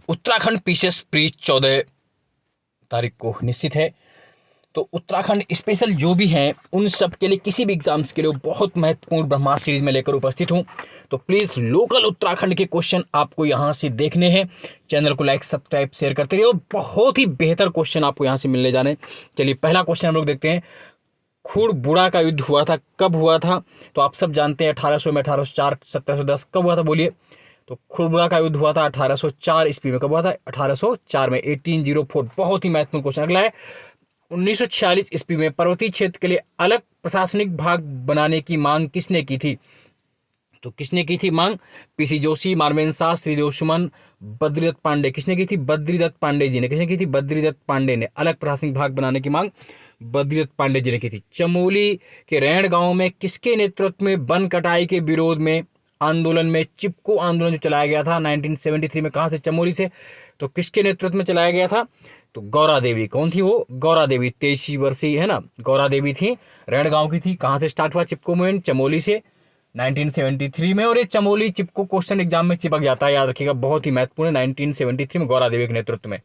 Uttarakhand PCS pre 14 तारीख को निश्चित है। तो उत्तराखंड स्पेशल जो भी हैं उन सब के लिए, किसी भी एग्जाम्स के लिए बहुत महत्वपूर्ण ब्रह्मास्त्र सीरीज में लेकर उपस्थित हूं। तो प्लीज़ लोकल उत्तराखंड के क्वेश्चन आपको यहां से देखने हैं। चैनल को लाइक सब्सक्राइब शेयर करते रहिए और बहुत ही बेहतर क्वेश्चन आपको यहां से मिलने जाने। चलिए पहला क्वेश्चन हम लोग देखते हैं। खुड़बुड़ा का युद्ध हुआ था, कब हुआ था? तो आप सब जानते हैं 1800 में, 1804, 1710 कब हुआ था बोलिए? तो खुड़बुड़ा का युद्ध हुआ था 1804 ईस्वी में। कब हुआ था? 1804 में, 1804। बहुत ही महत्वपूर्ण क्वेश्चन। अगला है 1946 ईस्वी में पर्वतीय क्षेत्र के लिए अलग प्रशासनिक भाग बनाने की मांग किसने की थी? तो किसने की थी मांग? पीसी जोशी, मारवेन शाह, श्रीदेव सुमन, बद्रीदत्त पांडे। किसने की थी? बद्रीदत्त पांडे जी ने। किसने की थी? बद्रीदत्त पांडे ने। अलग प्रशासनिक भाग बनाने की मांग बद्रीदत्त पांडे जी ने की थी। चमोली के रैण गांव में किसके नेतृत्व में वन कटाई के विरोध में आंदोलन में चिपको आंदोलन जो चलाया गया था 1973 में, कहां से? चमोली से। तो किसके नेतृत्व में चलाया गया था? तो गौरा देवी। कौन थी वो? गौरा देवी, 23 वर्षीय है ना, गौरा देवी थी, रैण गांव की थी। कहां से स्टार्ट हुआ चिपको मूवमेंट? चमोली से 1973 में। और ये चमोली चिपको क्वेश्चन एग्जाम में चिपक जाता है, याद रखिएगा, बहुत ही महत्वपूर्ण है। 1973 में गौरा देवी के नेतृत्व में।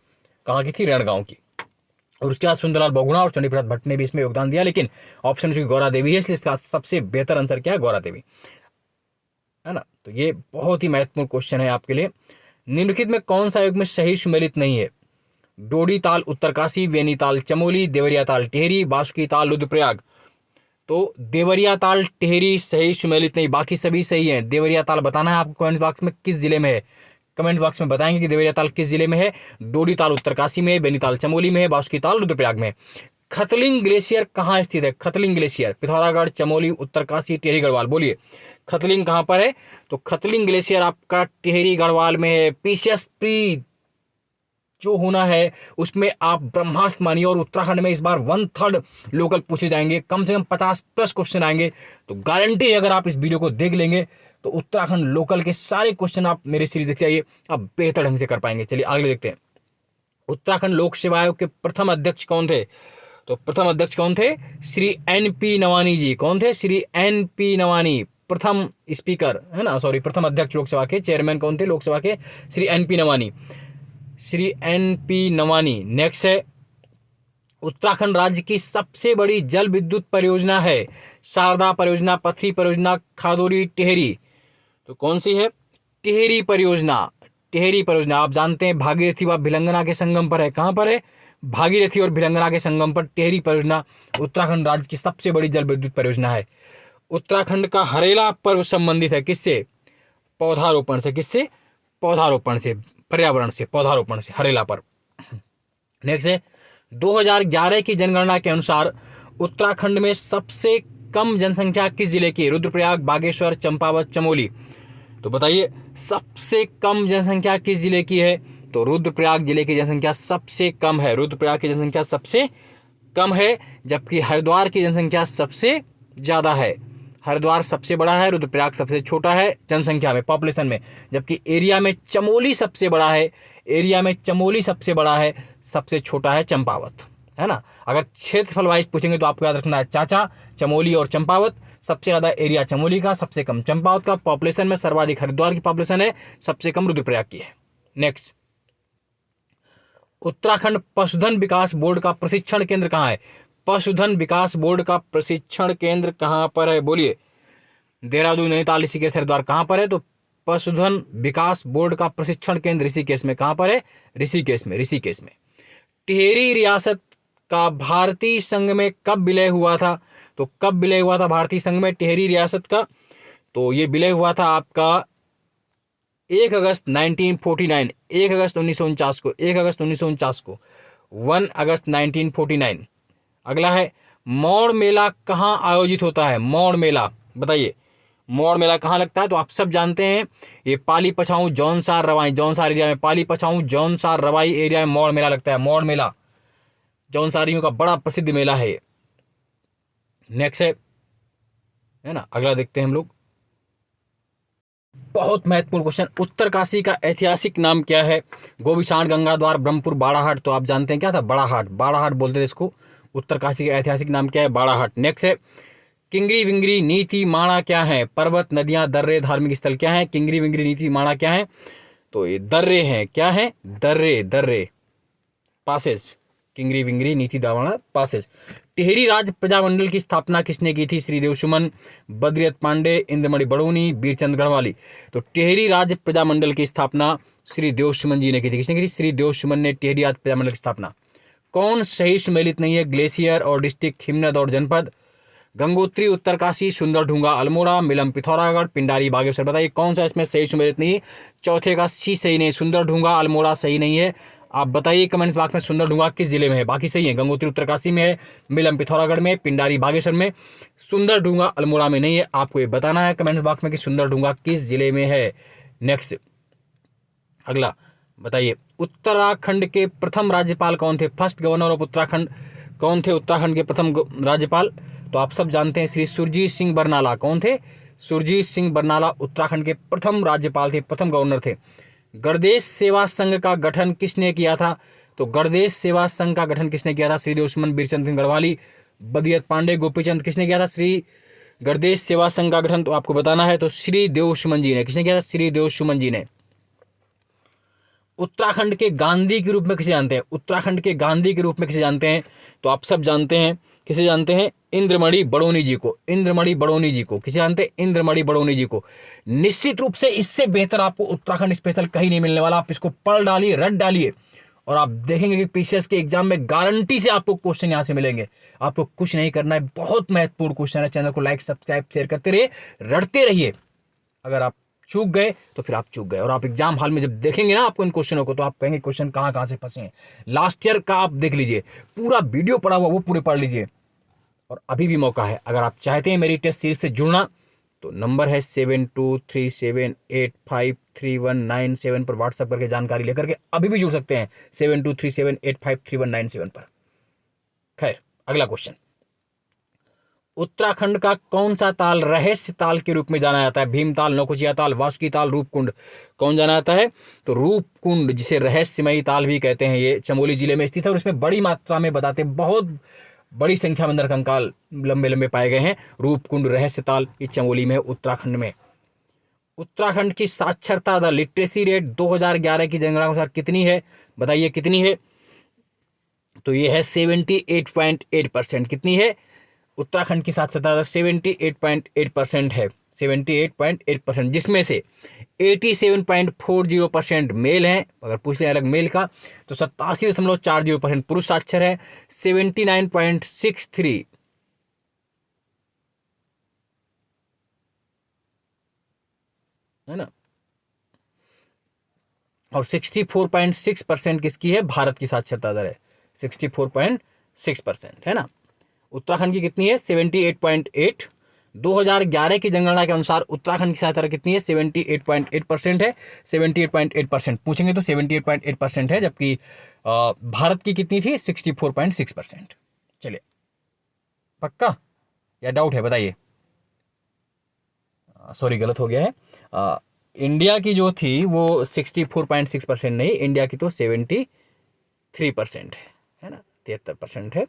कहाँ की थी? रैण गांव की। और उसके बाद सुंदरलाल बहुगुणा और चंडीप्रसाद भट्ट ने भी इसमें योगदान दिया, लेकिन ऑप्शन चूंकि गौरा देवी है इसलिए इसका सबसे बेहतर आंसर क्या है? गौरा देवी, है ना। तो ये बहुत ही महत्वपूर्ण क्वेश्चन है आपके लिए। निम्नलिखित में कौन सा युग में सही सुमेलित नहीं है? डोडी ताल उत्तरकाशी, वेनी ताल चमोली, देवरिया ताल टिहरी, बासुकी ताल रुद्रप्रयाग। तो देवरिया ताल टिहरी सही सुमेलित नहीं, बाकी सभी सही है। देवरिया ताल बताना है आपको कमेंट बॉक्स में किस जिले में है। कमेंट बॉक्स में बताएंगे कि देवरिया ताल किस जिले में है। डोडी ताल उत्तरकाशी में है, बेनीताल चमोली में है, बासुकी ताल रुद्रप्रयाग में है। खतलिंग ग्लेशियर कहाँ स्थित है? खतलिंग ग्लेशियर पिथौरागढ़, चमोली, उत्तरकाशी, टिहरी गढ़वाल। बोलिए खतलिंग कहाँ पर है? तो खतलिंग ग्लेशियर आपका टिहरी गढ़वाल में है। पीसीएस प्री जो होना है उसमें आप ब्रह्मास्त्र मानिए। और उत्तराखंड में इस बार 1/3 लोकल पूछे जाएंगे, कम से कम 50+ क्वेश्चन आएंगे। तो गारंटी अगर आप इस वीडियो को देख लेंगे तो उत्तराखंड लोकल के सारे क्वेश्चन आप मेरी सीरीज देख जाइए, आप बेहतर ढंग से कर पाएंगे। चलिए आगे देखते हैं। उत्तराखंड लोक सेवा आयोग के प्रथम अध्यक्ष कौन थे? तो प्रथम अध्यक्ष कौन थे? श्री NP नवानी जी। कौन थे? श्री NP नवानी। प्रथम स्पीकर है ना, सॉरी, प्रथम अध्यक्ष लोकसभा के। चेयरमैन कौन थे लोकसभा के? Shri NP Nawani, Shri NP Nawani. Next है, उत्तराखंड राज्य की सबसे बड़ी जल विद्युत परियोजना है? शारदा परियोजना, पथरी परियोजना, खादोरी, टिहरी। तो कौन सी है? टिहरी परियोजना। टिहरी परियोजना आप जानते हैं भागीरथी व भिलंगना के संगम पर है। कहां पर है? भागीरथी और भिलंगना के संगम पर टिहरी परियोजना उत्तराखंड राज्य की सबसे बड़ी जल विद्युत परियोजना है। उत्तराखंड का हरेला पर्व संबंधित है किससे? पौधारोपण से। किससे? पौधारोपण से, पर्यावरण से, पौधारोपण से, हरेला पर्व। नेक्स्ट है, 2011 की जनगणना के अनुसार उत्तराखंड में सबसे कम जनसंख्या किस जिले की है? रुद्रप्रयाग, बागेश्वर, चंपावत, चमोली। तो बताइए सबसे कम जनसंख्या किस जिले की है? तो रुद्रप्रयाग जिले की जनसंख्या सबसे कम है। रुद्रप्रयाग की जनसंख्या सबसे कम है, जबकि हरिद्वार की जनसंख्या सबसे ज्यादा है। हरिद्वार सबसे बड़ा है, रुद्रप्रयाग सबसे छोटा है जनसंख्या में, पॉपुलेशन में, जबकि एरिया में चमोली सबसे बड़ा है। एरिया में चमोली सबसे बड़ा है, सबसे छोटा है चंपावत, है ना। अगर क्षेत्रफल वाइज पूछेंगे तो आपको याद रखना है चाचा, चमोली और चंपावत। सबसे ज्यादा एरिया चमोली का, सबसे कम चंपावत का। पॉपुलेशन में सर्वाधिक हरिद्वार की पॉपुलेशन है, सबसे कम रुद्रप्रयाग की है। नेक्स्ट, उत्तराखंड पशुधन विकास बोर्ड का प्रशिक्षण केंद्र कहाँ है? पशुधन विकास बोर्ड का प्रशिक्षण केंद्र कहाँ पर है? बोलिए। देहरादून, नैनीताल, ऋषिकेश, हरिद्वार। कहाँ पर है? तो पशुधन विकास बोर्ड का प्रशिक्षण केंद्र ऋषिकेश में। कहाँ पर है? ऋषिकेश में, ऋषिकेश में। टिहरी रियासत का भारतीय संघ में कब विलय हुआ था? तो कब विलय हुआ था भारतीय संघ में टिहरी रियासत का? तो ये विलय हुआ था आपका 1 अगस्त 1949, 1 अगस्त 1949 को, 1 अगस्त 1949 को, 1 अगस्त 1949। अगला है, मौड़ मेला कहाँ आयोजित होता है? मौड़ मेला बताइए, मौड़ मेला कहाँ लगता है? तो आप सब जानते हैं ये पाली पछाऊ जौनसार रवाई, जौनसार एरिया में, पाली पछाऊ जौनसार रवाई एरिया में मौड़ मेला लगता है। मौड़ मेला जौनसारियों का बड़ा प्रसिद्ध मेला है ये। नेक्स्ट है ना, अगला देखते हैं हम लोग। बहुत महत्वपूर्ण क्वेश्चन, उत्तरकाशी का ऐतिहासिक नाम क्या है? गोविशाण, गंगाद्वार, ब्रह्मपुर, बाड़ाहाट। तो आप जानते हैं क्या था? बाड़ाहाट, बाड़ाहाट बोलते थे इसको। उत्तरकाशी का ऐतिहासिक नाम क्या है? बाड़ाहाट। नेक्स्ट है, किंगरी विंगरी नीति माणा क्या है? पर्वत, नदियां, दर्रे, धार्मिक स्थल क्या है? किंगरी विंगरी नीति माणा क्या है? तो ये दर्रे हैं, क्या हैं, दर्रे, दर्रे, पासेज, किंगरी विंगरी नीति दावाना पासेज। टिहरी राज प्रजामंडल की स्थापना किसने की थी? श्रीदेव सुमन, बद्रियत पांडे, इंद्रमणि बड़ोनी, बीरचंद गढ़वाली। तो टिहरी राज प्रजामंडल की स्थापना श्री देव सुमन जी ने की थी। किसने की थी? श्री देव सुमन ने टिहरी राज प्रजामंडल की स्थापना। कौन सही सुमेलित नहीं है? ग्लेशियर और डिस्ट्रिक्ट, हिमनद और जनपद, गंगोत्री, उत्तरकाशी, सुंदरढूंगा, अल्मोड़ा, मिलम पिथौरागढ़, पिंडारी बागेश्वर। बताइए कौन सा इसमें सही सुमेलित नहीं है? चौथे का सी सही नहीं, सुंदरढूंगा अल्मोड़ा सही नहीं है। आप बताइए कमेंट्स बॉक्स में सुंदरढूंगा किस जिले में है? बाकी सही है, गंगोत्री उत्तरकाशी में है, मिलम पिथौरागढ़ में, पिंडारी बागेश्वर में, सुंदरढूंगा अल्मोड़ा में नहीं है। आपको ये बताना है कमेंट्स बॉक्स में कि सुंदरढूंगा किस जिले में है। नेक्स्ट, अगला बताइए, उत्तराखंड के प्रथम राज्यपाल कौन थे? फर्स्ट गवर्नर ऑफ उत्तराखंड कौन थे? उत्तराखंड के प्रथम राज्यपाल तो आप सब जानते हैं, श्री सुरजीत सिंह बरनाला। कौन थे? सुरजीत सिंह बरनाला उत्तराखंड के प्रथम राज्यपाल थे, प्रथम गवर्नर थे। गणदेश सेवा संघ का गठन किसने किया था? तो गणदेश सेवा संघ का गठन किसने किया था? श्री देव सुमन, बीरचंद सिंह गढ़वाली, बदियत पांडे, गोपीचंद। किसने किया था श्री गणदेश सेवा संघ का गठन? तो आपको बताना है, तो श्री देव सुमन जी ने। किसने किया था? श्री देव सुमन जी ने। उत्तराखंड के गांधी के रूप में किसे जानते हैं? उत्तराखंड के गांधी के रूप में किसे जानते हैं? तो आप सब जानते हैं, किसे जानते हैं? इंद्रमणि बड़ोनी जी को। इंद्रमणि बड़ोनी जी को किसे जानते हैं? इंद्रमणि बड़ोनी जी को। निश्चित रूप से इससे बेहतर आपको उत्तराखंड स्पेशल कहीं नहीं मिलने वाला। आप इसको पढ़ डालिए, रट डालिए, और आप देखेंगे कि पीसीएस के एग्जाम में गारंटी से आपको क्वेश्चन यहाँ से मिलेंगे। आपको कुछ नहीं करना है, बहुत महत्वपूर्ण क्वेश्चन है। चैनल को लाइक, सब्सक्राइब, शेयर करते रहिए, रटते रहिए। अगर आप चूक गए तो फिर आप चूक गए, और आप एग्जाम हॉल में जब देखेंगे ना आपको इन क्वेश्चनों को, तो आप कहेंगे क्वेश्चन कहाँ कहाँ से फंसे हैं। लास्ट ईयर का आप देख लीजिए, पूरा वीडियो पड़ा हुआ वो पूरे पढ़ लीजिए। और अभी भी मौका है, अगर आप चाहते हैं मेरी टेस्ट सीरीज से जुड़ना, तो नंबर है 7237853197 पर व्हाट्सएप करके जानकारी लेकर के अभी भी जुड़ सकते हैं, 7237853197 पर। खैर, अगला क्वेश्चन, उत्तराखंड का कौन सा ताल रहस्य ताल के रूप में जाना जाता है? भीमताल, नौकुचिया ताल, वासुकी ताल, रूपकुंड। कौन जाना जाता है? तो रूपकुंड, जिसे रहस्यमयी ताल भी कहते हैं। ये चमोली जिले में स्थित है और इसमें बड़ी मात्रा में बताते हैं, बहुत बड़ी संख्या में नरकंकाल लंबे लंबे पाए गए हैं। रूपकुंड रहस्य ताल ये चमोली में, उत्तराखंड में। उत्तराखंड की साक्षरता दर, लिटरेसी रेट 2011 की जनगणना के अनुसार कितनी है? बताइए कितनी है? तो ये है 78.8%। कितनी है? उत्तराखंड की साक्षरता दर 78.8% है, 78.8%, जिसमें से 87.40% मेल हैं। अगर पूछ लें अलग मेल का, तो 87.40% पुरुष साक्षर है, 79.63 है ना, और 64.6% किसकी है? भारत की साक्षरता दर है, 64.6% है ना। उत्तराखंड की कितनी है? 78.8। 2011 की जनगणना के अनुसार उत्तराखंड की साक्षरता कितनी है? 78.8% है, 78.8%। पूछेंगे तो 78.8% है, जबकि भारत की कितनी थी? 64.6%। चलिए, पक्का या डाउट है? बताइए। सॉरी, गलत हो गया है। इंडिया की जो थी वो 64.6% नहीं, इंडिया की तो 73% है ना, 73% है।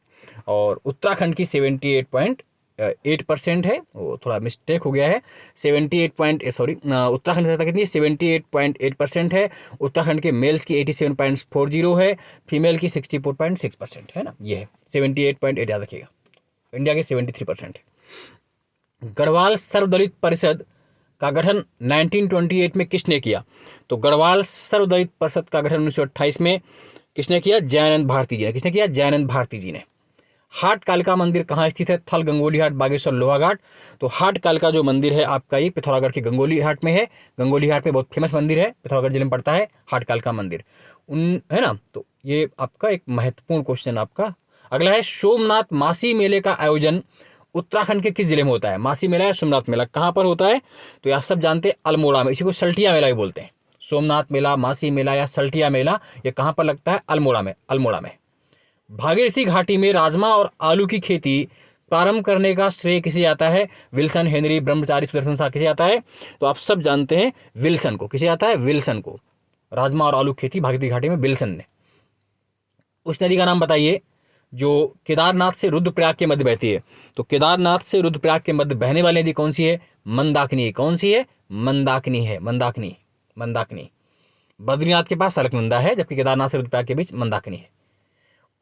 और उत्तराखंड की 78.8% है, वो थोड़ा मिस्टेक हो गया है। 78 सॉरी, उत्तराखंड की कितनी? 78.8% है। उत्तराखंड के मेल्स की 87.40 है, फीमेल की 64.6% है ना। ये है 78.8, याद रखिएगा। इंडिया के 73% है। गढ़वाल सर्वदलित परिषद का गठन 1928 में किसने किया? तो गढ़वाल सर्वदलित परिषद का गठन 1928 में किसने किया? जयानंद भारती जी ने। किसने किया? जयानंद भारती जी ने। हाट कालिका मंदिर कहाँ स्थित है? थल, गंगोली हाट, बागेश्वर, लोहाघाट। तो हाट कालिका जो मंदिर है आपका, ये पिथौरागढ़ के गंगोली हाट में है। गंगोली हाट में बहुत फेमस मंदिर है, पिथौरागढ़ जिले में पड़ता है हाट कालिका मंदिर, है ना। तो ये आपका एक महत्वपूर्ण क्वेश्चन आपका। अगला है, सोमनाथ मासी मेले का आयोजन उत्तराखंड के किस जिले में होता है? मासी मेला या सोमनाथ मेला कहाँ पर होता है? तो आप सब जानते हैं अल्मोड़ा में, इसी को सल्टिया मेला भी बोलते हैं। सोमनाथ मेला, मासी मेला या सल्टिया मेला, ये कहाँ पर लगता है? अल्मोड़ा में, अल्मोड़ा में। भागीरथी घाटी में राजमा और आलू की खेती प्रारंभ करने का श्रेय किसे जाता है? विल्सन, हेनरी, ब्रह्मचारी, सुदर्शन शाह। किसे जाता है? तो आप सब जानते हैं विल्सन को। किसे जाता है? विल्सन को। राजमा और आलू खेती भागीरथी घाटी में विल्सन ने। उस नदी का नाम बताइए जो केदारनाथ से रुद्रप्रयाग के मध्य बहती है। तो केदारनाथ से रुद्रप्रयाग के मध्य बहने वाली नदी कौन सी है? मंदाकिनी। कौन सी है? मंदाकिनी है, मंदाकिनी, मंदाकिनी। बद्रीनाथ के पास अलकनंदा है, जबकि केदारनाथ से रुद्रप्रयाग के बीच मंदाकिनी है।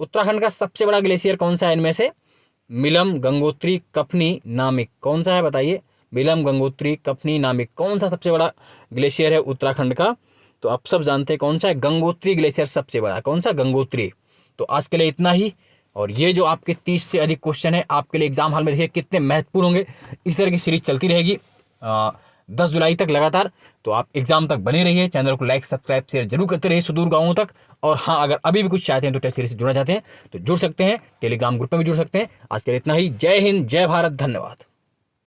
उत्तराखंड का सबसे बड़ा ग्लेशियर कौन सा है इनमें से? मिलम, गंगोत्री, कफनी, नामिक। कौन सा है बताइए? मिलम, गंगोत्री, कफनी, नामिक। कौन सा सबसे बड़ा ग्लेशियर है उत्तराखंड का? तो आप सब जानते हैं कौन सा है, गंगोत्री ग्लेशियर सबसे बड़ा। कौन सा? गंगोत्री। तो आज के लिए इतना ही। और ये जो आपके 30 से अधिक क्वेश्चन है आपके लिए एग्जाम हॉल में, देखिए कितने महत्वपूर्ण होंगे। इस तरह की सीरीज चलती रहेगी 10 जुलाई तक लगातार। तो आप एग्जाम तक बने रहिए, चैनल को लाइक, सब्सक्राइब, शेयर जरूर करते रहिए सुदूर गाँवों तक। और हाँ, अगर अभी भी कुछ चाहते हैं तो टेस्ट सीरीज से जुड़ना चाहते हैं तो जुड़ सकते हैं, टेलीग्राम ग्रुप में भी जुड़ सकते हैं। आज के लिए इतना ही। जय हिंद, जय भारत, धन्यवाद।